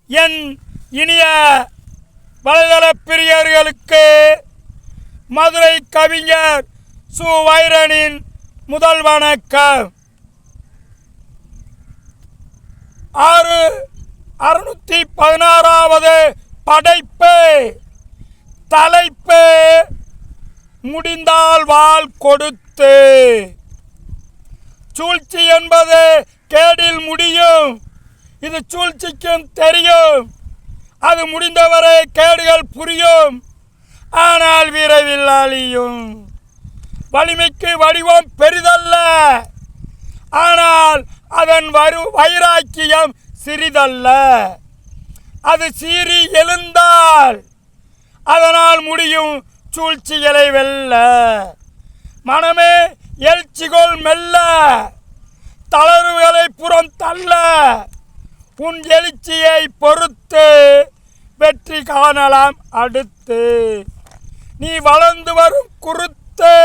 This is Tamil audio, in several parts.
என் இனிய வலைதள பிரியர்களுக்கு மதுரை கவிஞர் சு வைரனின் முதல் வணக்கம். 616வது படைப்பு. தலைப்பு முடிந்தால் வாள் கொடுத்து. சூழ்ச்சி என்பது கேடில் முடியும். இது சூழ்ச்சிக்கும் தெரியும். அது முடிந்தவரை கேடுகள் புரியும். ஆனால் விரைவில் அழியும். வலிமைக்கு வடிவம் பெரிதல்ல, ஆனால் அதன் வைராக்கியம் சிறிதல்ல. அது சீறி எழுந்தால் அதனால் முடியும் சூழ்ச்சிகளை வெல்ல. மனமே எழுச்சிகொள் மெல்ல, தளர்வுகளை புறம் தள்ள. உன் எழுச்சியை பொறுத்து வெற்றி காணலாம் அடுத்து. நீ வளர்ந்து வரும் குருத்து,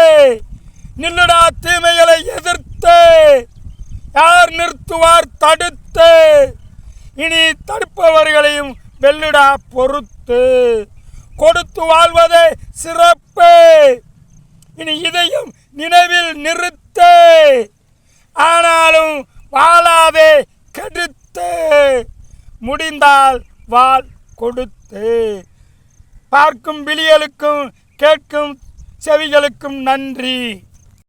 நில்லுடா தீமைகளை எதிர்த்து. யார் நிறுத்துவார் தடுத்து, இனி தடுப்பவர்களையும் வெல்லுடா பொறுத்து. கொடுத்து வாழ்வதே சிறப்பு, இனி இதையும் நினைவில் நிறுத்து. ஆனாலும் வாழாதே கெடுத்து, முடிந்தால் வாள் கொடுத்து. பார்க்கும் விழிகளுக்கும் கேட்கும் செவிகளுக்கும் நன்றி.